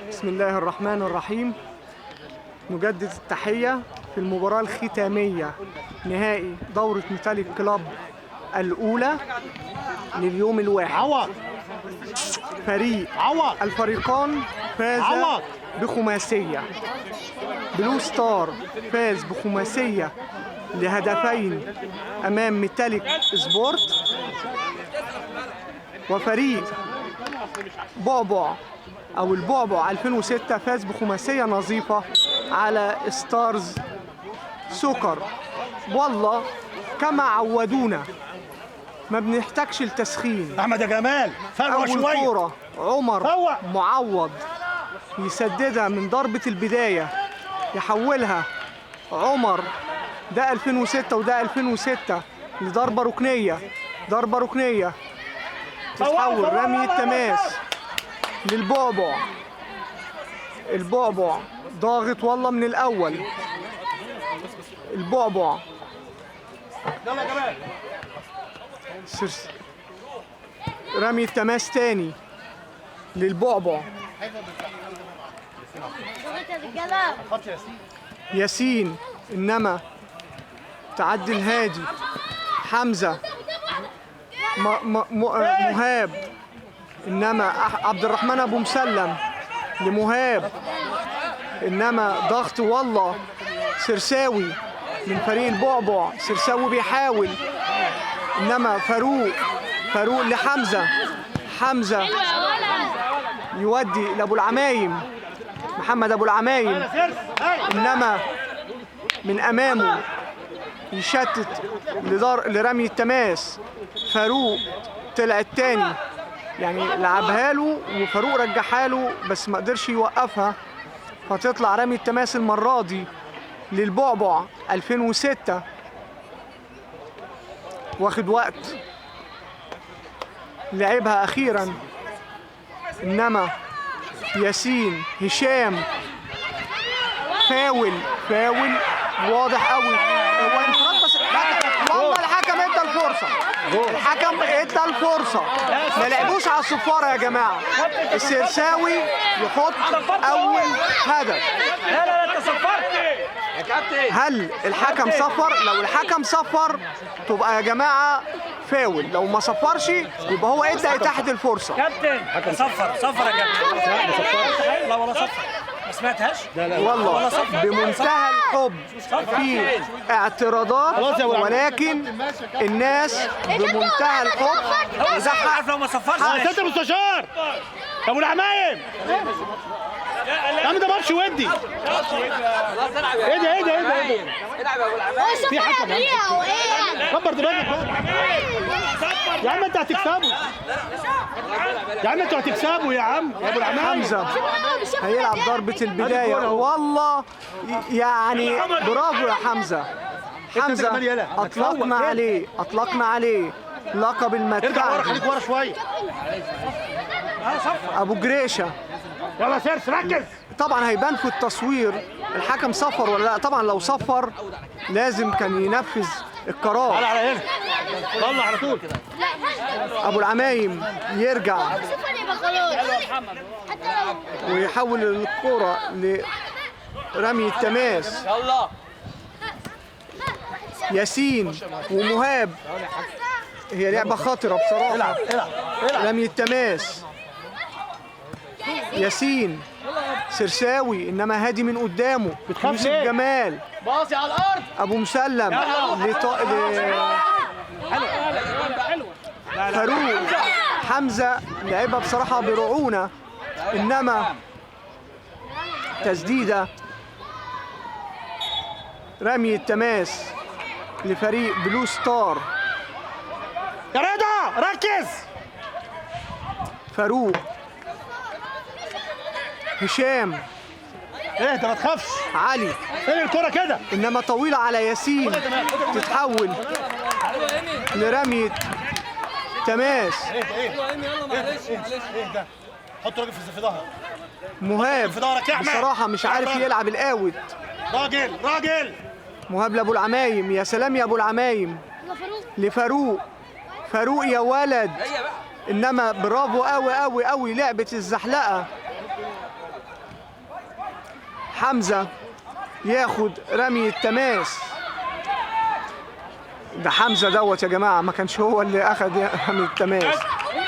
بسم الله الرحمن الرحيم. نجدد التحية في المباراة الختامية نهائي دورة ميتاليك كلاب الأولى لليوم الواحد. فريق الفريقان فاز بخماسية. بلو ستار فاز بخماسية لهدفين أمام ميتاليك سبورت، وفريق بعبع أو البعبع 2006 فاز بخماسية نظيفة على ستارز سوكر. والله كما عودونا ما بنحتاجش التسخين. احمد يا جمال فرق شويه. أول كورة عمر معوض يسددها من ضربة البداية، يحولها عمر ده 2006 وده 2006 لضربة ركنية. ضربة ركنية تتحول رمي التماس للبعبع. البعبع ضاغط والله من الأول. البعبع رمي التماس تاني للبعبع. ياسين إنما تعدي الهادي. حمزة مهاب إنما عبد الرحمن أبو مسلم لمهاب، إنما ضغط والله سرساوي من فريق البعبع. سرساوي بيحاول، إنما فاروق لحمزة. حمزة يودي لأبو العمايم، محمد أبو العمايم، إنما من أمامه يشتت لرمي التماس. فاروق طلع التاني، يعني لعبها له وفاروق رجعها له بس ما قدرش يوقفها، فتطلع رمي التماس المرة دي للبعبع 2006. واخد وقت لعبها أخيرا، إنما ياسين هشام فاول واضح قوي. هو انفراد بس والله الحكم ادى الفرصه. الحكم ادى الفرصه، ما لعبوش على الصفاره يا جماعه. السرساوي يحط اول هدف. لا انت صفرت يا كابتن. هل الحكم صفر؟ لو الحكم صفر تبقى يا جماعه فاول، لو ما صفرش يبقى هو ادى اتاحه الفرصه. كابتن صفر يا كابتن. لا ولا صفر، ما سمعتهاش؟ والله بمنتهى الحب في اعتراضات، ولكن الناس بمنتهى الحب. عارف لو ما صفرش يا سيادة المستشار يا ابو العمايم يا عم ده ماتش ودي. ايه ده العب يا ابو العمايم. في حكم كبر دماغك يا عم. انت هتكسبه يا عم، انتوا هتكسبوا يا عم يا ابو العمايم. حمزة هيلعب ضربة البداية والله، يعني برافو يا حمزة. حمزة أطلقنا عليه لقب المدفع. خليك ورا شوية. أبو جريشة. يلا سيرس ركز. طبعا هيبان في التصوير الحكم صفر ولا لا. طبعا لو صفر لازم كان ينفذ القرار. تعالى على هنا، طلع على طول. أبو العمايم يرجع ويحول الكرة لرمي التماس. ياسين ومهاب، هي لعبة خطرة بصراحة. العب. رمي التماس ياسين سرساوي، انما هادي من قدامه. يوسف جمال باصي على الارض. ابو مسلم فاروق. حمزة لعبها بصراحة برعونة، انما تسديدة. رمي التماس لفريق بلو ستار. يا رضا ركز. فاروق هشام. ايه ده ما تخافش. علي فين الكرة كده؟ انما طويلة على ياسين، تتحول لرمية تماس. ايه ده؟ حط راجل في ظهرك. مهاب بصراحة مش عارف يلعب القاوت. راجل مهاب لابو العمايم. يا سلام يا ابو العمايم لفاروق. فاروق يا ولد، انما برافو قوي قوي قوي. لعبة الزحلقة حمزة ياخد رمي التماس. ده حمزة دوت يا جماعة، ما كانش هو اللي أخد رمي التماس،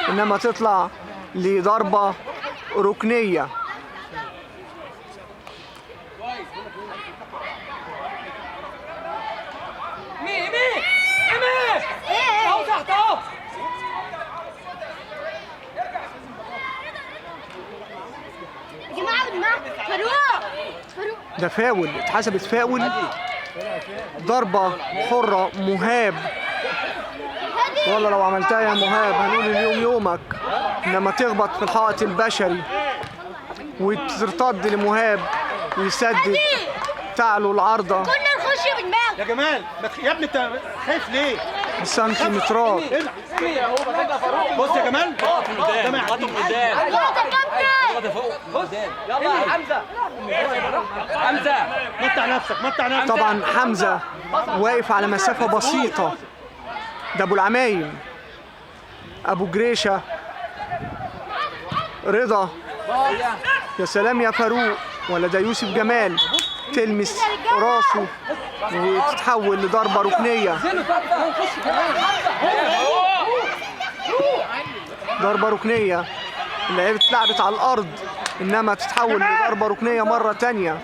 إنما تطلع لضربة ركنية. ده فاول، اتحسبت فاول. ضربة حرة مهاب. والله لو عملتها يا مهاب هنقول اليوم يومك، انما تخبط في الحائط البشري وترتد لمهاب ويسدد تعلو العارضة كنا نخش بدماغ. يا جمال يا ابني انت خايف ليه؟ بسنتيمترات. بص يا جمال يلا يا حمزه. حمزه متع نفسك متع نفسك. طبعا حمزة واقف على مسافة بسيطة. ده ابو العمايم، ابو جريشة، رضا. يا سلام يا فاروق، ولا ده يوسف جمال. تلمس راسه وتتحول لضربة ركنية. ضربة ركنية. اللعيبة اتلعبت على الأرض، إنما تتحول لضربة ركنية مرة تانية.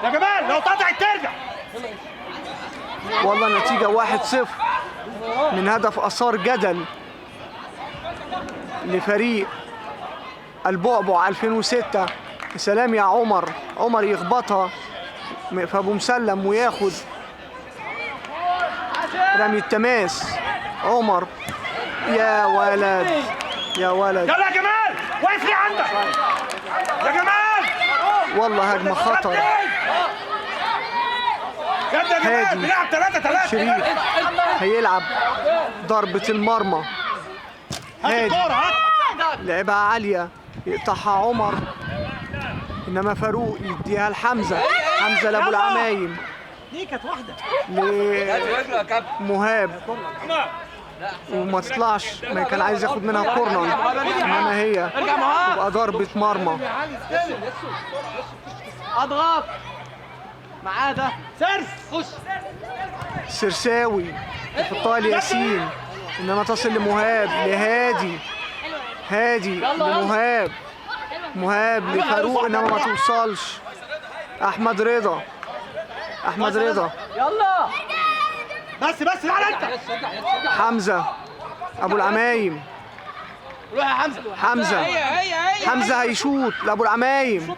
يا جمال لو اتقطعت ترجع. والله النتيجة 1-0 من هدف أثار جدل لفريق البعبع 2006. سلام يا عمر. عمر يخبطها في أبو مسلم وياخد رمي التماس. عمر يا ولد يا ولد. يلا يا جمال واقف ليه عندك؟ يا جمال والله هجمة خطر. يا جمال هادي. بيلعب 3-3. شريف هيلعب ضربة المرمى. هات هادي الكورة هات. لعبها عالية يقطعها عمر، إنما فاروق يديها لحمزة. حمزة لأبو العمايم. دي كانت واحدة. لمهاب وما تطلعش، ما كان عايز ياخد منها كورنر، إنما هي تبقى ضربة مرمى. اضغط معاه ده. سرس خش. سرساوي يحطها لياسين، إنما تصل لمهاب لهادي. هادي لمهاب. مهاب لفاروق، إنما ما توصلش. أحمد رضا. أحمد رضا. يلا بس تعالى انت. حمزة أبو العمايم. روح يا حمزه. حمزة حمزة هيشوط لأبو العمايم،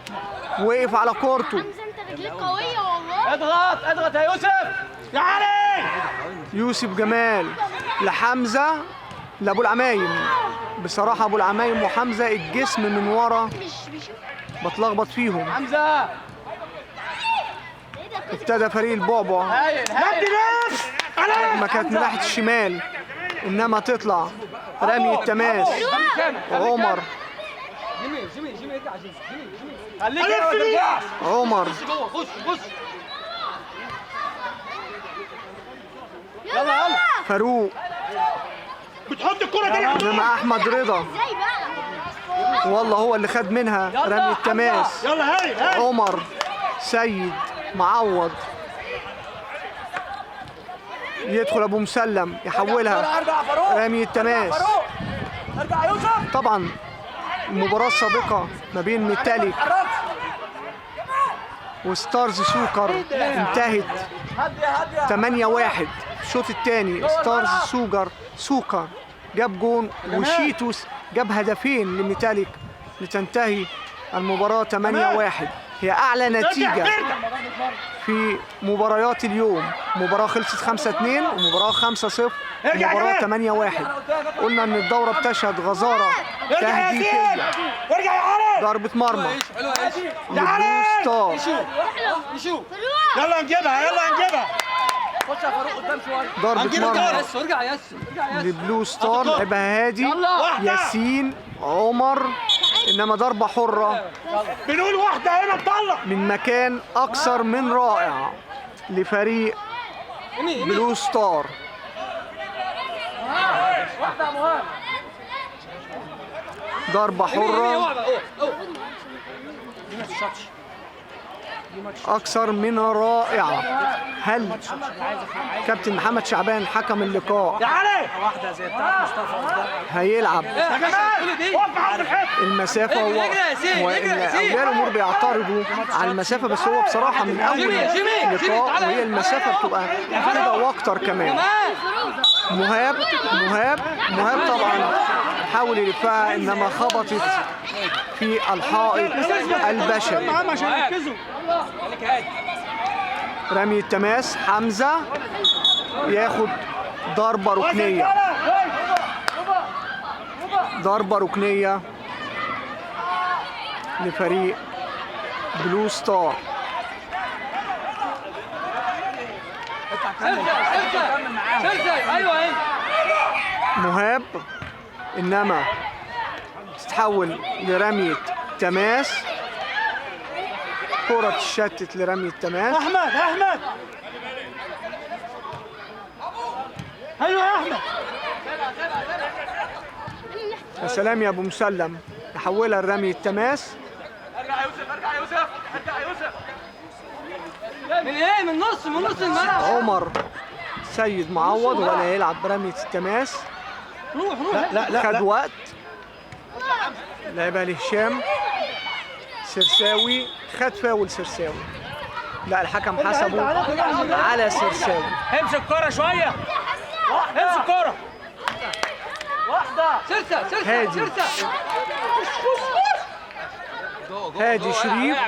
وقف على كورته. حمزه انت رجليك قويه والله. اضغط يا يوسف. يا علي. يوسف جمال لحمزة لأبو العمايم. بصراحة أبو العمايم وحمزة الجسم من ورا مش بيشوف. بتلخبط فيهم. حمزه ابتدى فريق البعبع. هايل ادي ناس. ما كانت من ناحية الشمال، إنما تطلع رمي التماس. عمر جيمي ارجع. خليك ألف ما ليه؟ ترجعش. عمر جوه خش. يلا فاروق، بتحط الكورة تاني. إنما أحمد رضا ازاي بقى؟ والله هو اللي خد منها رمي التماس. يلا هاي. عمر سيد معوض يدخل ابو مسلم يحولها ارجع فاروق. رمي التماس. ارجع يا يوسف. طبعا المباراة السابقة ما بين ميتاليك وستارز سوكر انتهت 8-1. الشوط الثاني ستارز سوكر جاب جون، وشيتوس جاب هدفين لميتاليك لتنتهي المباراة 8-1. هي أعلى نتيجة في مباريات اليوم. مباراة خلصت 5-2 ومباراة 5-0 ومباراة 8-1. قلنا إن الدورة بتشهد غزارة تهديفية. ارجع يا علي. ضربة مرمى يا علي. لبلو ستار. يشوف. يلا نجيبها. خش يا فاروق قدام شويه. ضربة مرمى يس ارجع يس. لبلو ستار. لعبها هادي. يلا. ياسين عمر، إنما ضربة حرة بنقول واحدة هنا تطلع. من مكان أكثر من رائع لفريق بلو ستار. واحده يا مهاب. ضربة حرة اكثر من رائعه. هل كابتن محمد شعبان حكم اللقاء واحده زي بتاعت مصطفى قدام. هيلعب يا جمال وقف على الحته. المسافه؟ هو اولياء الامور بيعترضوا على المسافه، بس هو بصراحه من اول لقاء وهي المسافه بتبقى كده واكتر كمان. مهاب طبعا حاول يلفها انما خبطت في الحائط البشري. معاهم عشان يركزوا. رمي التماس، حمزه ياخد ضربه ركنيه. ضربه ركنيه لفريق بلو ستار. ايوه مهاب انما تتحول لرمية تماس. كرة تشتت لرمية تماس. احمد ايوه يا احمد. يا سلام يا ابو مسلم، يحولها لرمية تماس. ارجع يا يوسف ارجع يا يوسف ارجع يا يوسف. من ايه؟ من نص الملعب. عمر سيد معوض ولا يلعب برمية التماس. روح لا خد وقت. لعبها لهشام. سرساوي خد فاول سرساوي. لا الحكم حسبه على سرساوي. امسك الكرة شوية. امسك الكرة. واحده سرسه هادي. هادي شريف.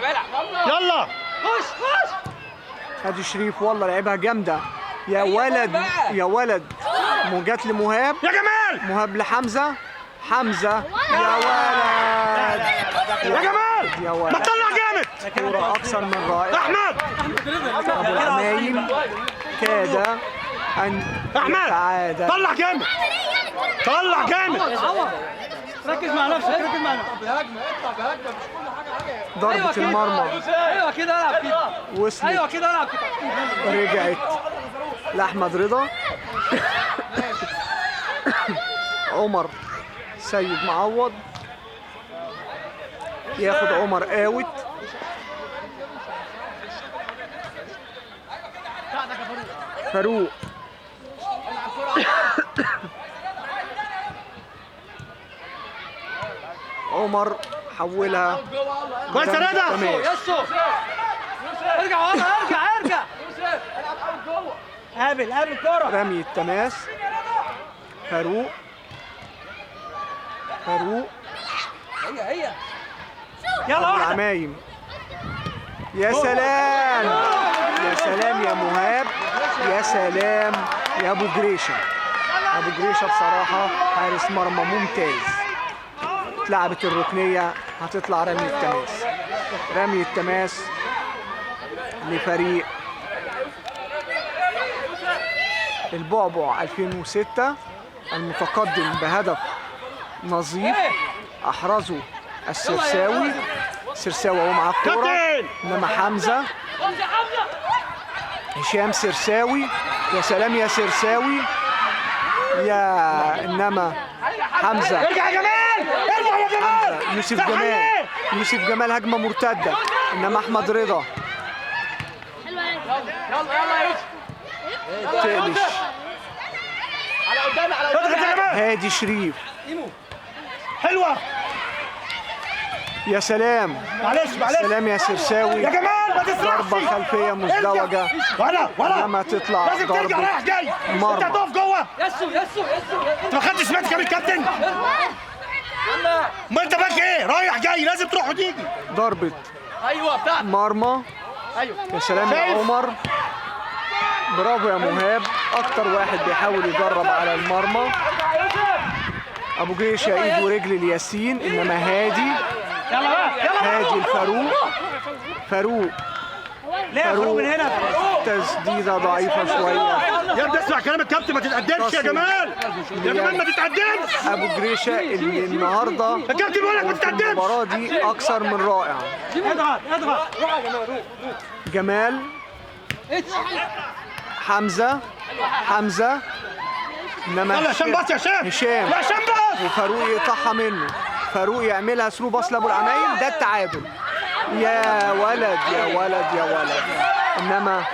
يلا خش هادي شريف والله لعبها جامده يا ولد يا ولد. جت لمهاب. يا جمال. مهاب لحمزه. حمزه يا ولد يا جمال يا ما ولد. تطلع جامد. كوره اكثر من رائعه. احمد ابو العمايم كاد ان احمد يتعادل. طلع جامد. ركز مع نفسك بهجمه اطلع بهجمه مش كل حاجه ضربه المرمى ايوه كده العب كده. وصلت. ايوه كده العب كده. رجعت لاحمد رضا. عمر سيد معوض ياخد عمر اوت. فاروق عمر حولها كويس يا رضا. تمام. يسو ارجع ورا ارجع العب قوي جوه. قابل الكرة. رمي التماس. فاروق هي يلا أبو واحدة. العمايم. يا سلام يا سلام يا مهاب. يا سلام يا ابو جريشه. ابو جريشه بصراحه حارس مرمى ممتاز. اتلعبت الركنيه هتطلع رمي التماس. رمي التماس لفريق البعبع 2006 المتقدم بهدف نظيف احرزه السرساوي. سرساوي هو مع الكوره كابتن. انما حمزه هشام سرساوي. يا سلام يا سرساوي يا انما حمزه. ارجع يا جمال. ارجع يا جمال. يوسف صح جمال. عليه. يوسف جمال هجمه مرتده انما احمد رضا حلوة يلا يا يوسف تقلش. على قدام اضغط يا جمال. هادي شريف. حلوه. يا سلام معلش سلام يا سرساوي. يا جمال ما تسرحش. ضربه خلفيه مزدوجه ولا انما تطلع لازم ترجع ضربه رايح جاي. مرمى. انت هتقف جوه. يسو انت ما خدتش ماسك من الكابتن. ما انت باك ايه رايح جاي لازم تروح وتيجي. ضربه ايوه بتاعتك. مرمى. يا سلام يا عمر. برافو يا مهاب. اكتر واحد بيحاول يجرب على المرمى. ابو جريشه ايد ورجل الياسين انما هادي. هادي الفاروق. فاروق ليه فاروق من هنا؟ تسديده ضعيفه شويه. يا ابني اسمع كلام الكابتن ما تتقدمش يا جمال. يا جمال ما تتقدمش. ابو جريشه اللي النهارده الكابتن بيقول لك ما تتقدمش. المباراه دي اكثر من رائعه. اضغط. جمال. حمزه انما يلا يا هشام بص يا هشام. هشام يا هشام بص. وفاروق يقطعها منه. فاروق يعملها ثرو باص لابو العمايم. ده التعادل. يا ولد يا ولد يا ولد. انما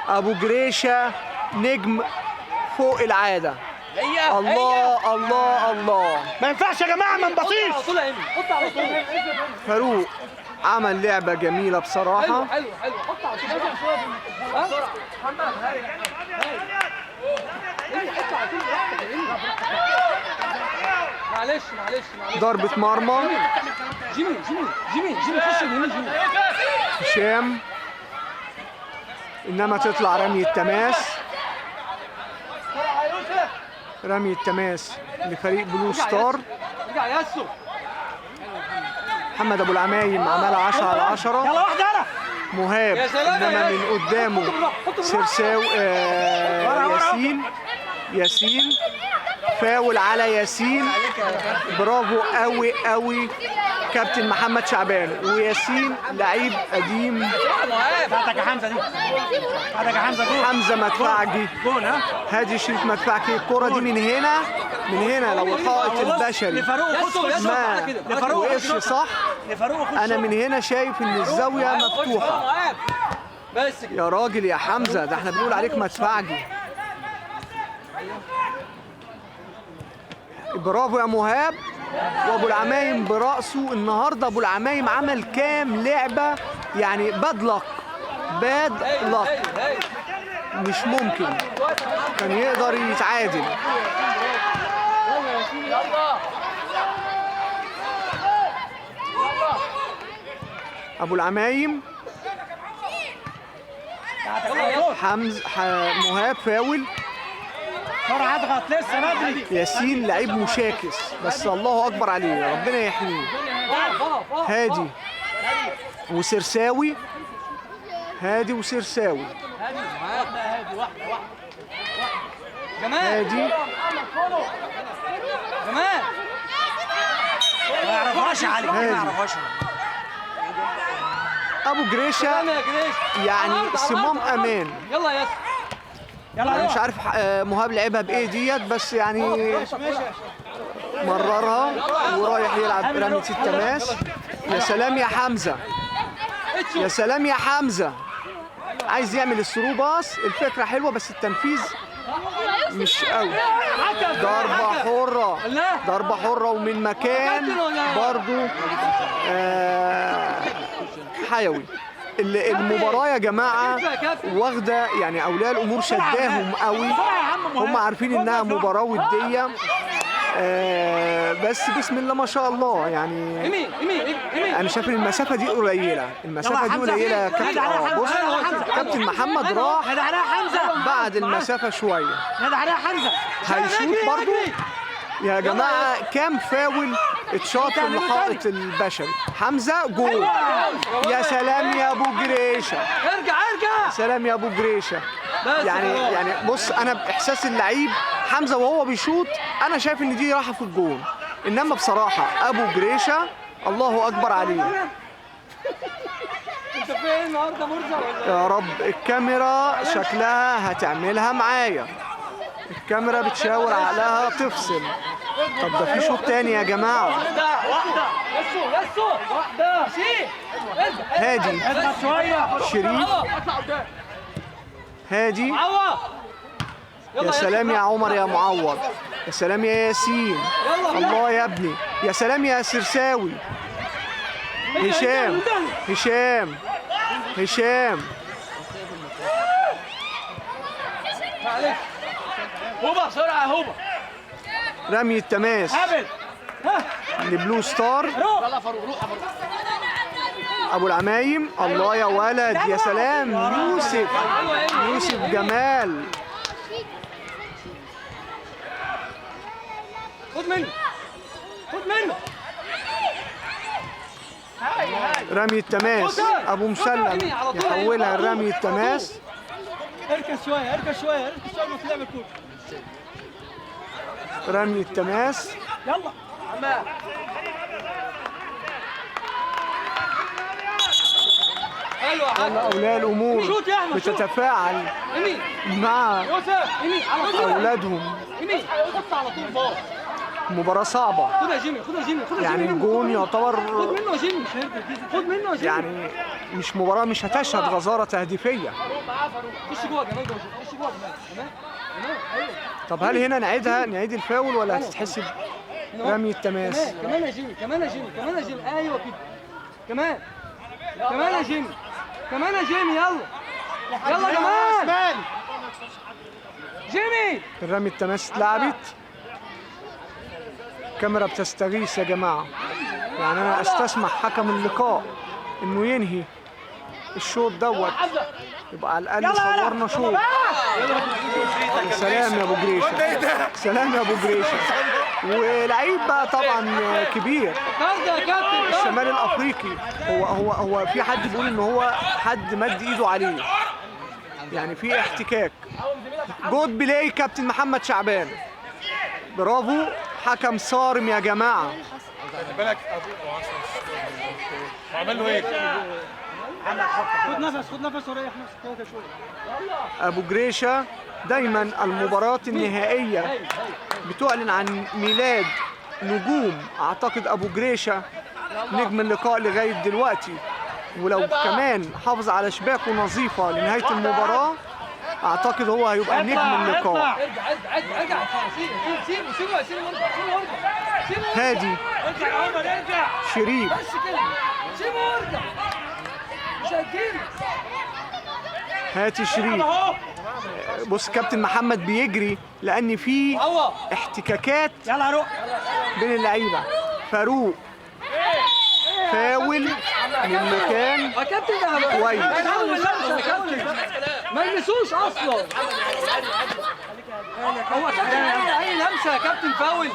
ابو جريشه نجم فوق العاده. الله الله الله. ما ينفعش يا جماعه ما نبصيش. على طول يا ايمن، حط على طول. فاروق عمل لعبه جميله بصراحه. حلو حط على طول. ها بسرعه محمد. هاي حط على طول. معلش ضربه مرمى. جيمي خش اليمين جيمي. هشام انما تطلع رمي التماس. رمي التماس لفريق بلو ستار. رجع ياسو. محمد ابو العمايم عملها 10 على 10. يلا واحده يلا. مهاب انما من قدامه سرساوي ياسين فاول على ياسين. برافو قوي قوي كابتن محمد شعبان. وياسين لعيب قديم. بتاعتك يا حمزه دي. بتاعتك يا حمزه جول. حمزه مدفعجي. جول ها. هادي شريف مدفعجي. الكرة دي من هنا لو الحائط البشري لفاروق خش ما وقفش صح. انا من هنا شايف ان الزاويه مفتوحه. بس يا راجل يا حمزه ده احنا بنقول عليك مدفعجي. برافو يا مهاب. وابو العمايم براسه النهارده. ابو العمايم عمل كام لعبه يعني باد لك مش ممكن كان يقدر يتعادل. ابو العمايم مهاب فاول. بسرعه اضغط لسه بدري. ياسين لعيب مشاكس بس الله اكبر عليه ربنا يحميه. هادي وسرساوي. هادي وسرساوي. هادي جمال ما يعرفهاش علي. ما يعرفهاش. ابو جريشه يعني صمام امان. يلا يا انا مش عارف مهاب لعبها بايه ديت بس يعني مررها ورايح يلعب رمية التماس. يا سلام يا حمزه. يا سلام يا حمزه. عايز يعمل الثرو باص. الفكره حلوه بس التنفيذ مش قوي. ضربه حره ومن مكان برضو حيوي. المباراة يا جماعة واخدة يعني أولياء الأمور شداهم قوي. هم عارفين إنها مباراة ودية بس بسم الله ما شاء الله يعني أنا شايف إن المسافة دي قليلة. المسافة دي قليلة يا كابتن. بص كابتن محمد راح بعد المسافة شوية. هيشوط برضو يا جماعة. كام فاول اتشاط في الحائط البشري. حمزة جول. يا سلام يا ابو جريشه. ارجع سلام يا ابو جريشه. يعني بص انا باحساس اللعيب حمزة وهو بيشوط انا شايف ان دي راحه في الجول. انما بصراحه ابو جريشه الله اكبر عليه. انت فين النهارده مرزق ولا يا رب الكاميرا شكلها هتعملها معايا. الكاميرا بتشاور عقلها تفصل. طب ده في شوط تاني يا جماعه. واحده يسو واحده هادي شريف. هادي. يا سلام يا عمر يا معوض. يا سلام يا ياسين. الله يا ابني. يا سلام يا سرساوي. هشام معلش. هوبا بسرعه هوبا. رمي التماس لبلو ستار. يلا فاروق روح يا فاروق. ابو العمايم. الله يا ولد. يا سلام يوسف جمال. خد منه رمي التماس. ابو مسلم يحولها لرمي التماس. اركز شويه ما تلعب الكوره. رمي التماس. يلا اولياء الامور بتتفاعل مع اولادهم. حط على طول باص. مباراة صعبة خدها يا جيمي، خدها يا جيمي، خدها يا يعني جيمي. الجون يعتبر خد منه يا جيمي، خد منه يا جيمي. يعني مش مباراة مش هتشهد غزارة تهديفية. خش جوه كمان جوه، خش جوه كمان ايوه. طب هل هنا نعيد الفاول ولا هتتحسب رمي التماس؟ كمان يا جيمي، كمان يا جيمي، كمان يا جيمي، ايوه كده. كمان يا جيمي، كمان يا جيمي، يلا كمان جيمي. الرمي التماس اتلعبت. الكاميرا بتستغيث يا جماعة، يعني أنا أستسمح حكم اللقاء إنه ينهي الشوط دوت، يبقى على الأقل صورنا شوط. يا سلام يا أبو جريشة، سلام يا أبو جريشة. ولعيب بقى طبعا كبير الشمال الأفريقي. هو في حد بيقول إن هو حد مد إيده عليه، يعني في احتكاك. جود بلاي كابتن محمد شعبان، برافو، حكم صارم يا جماعة. خلي بالك عمل له ايه؟ خد نفس وريح نفسك كده شويه. أبو جريشة دايما المباراة النهائية بتعلن عن ميلاد نجوم. أعتقد أبو جريشة نجم اللقاء لغاية دلوقتي، ولو كمان حافظ على شباكه نظيفة لنهاية المباراة أعتقد هو هيبقى نجم اللقاء. ارجع سيبه هادي شريف، بس كده، سيبه وارجع، مش هتجيب. هاتي شريف. بص كابتن محمد بيجري لأن في احتكاكات يلا روح بين اللعيبة. فاروق فاول من مكان يا كابتن ده كويس. ما يلمسوش اصلا. هو كابتن اي لمسه يا كابتن فاول.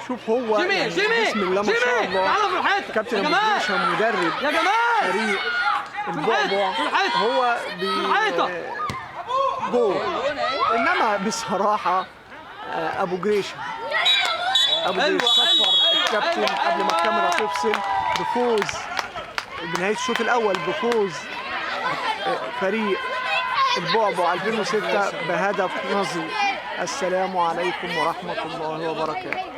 شوف هو جيمي يعني جيمي بسم الله ما شاء الله. تعالى في الحته كابتن يا ابو جماعه، جريشة مدرب يا جماعه فريق البعبع في الحيطة. هو الحيطة. جول. انما بصراحه ابو جريشة صفر الكابتن قبل ما الكاميرا تفصل بفوز بنهايه الشوط الاول، بفوز فريق البعبع 2006 بهدف نظيف. السلام عليكم ورحمه الله وبركاته.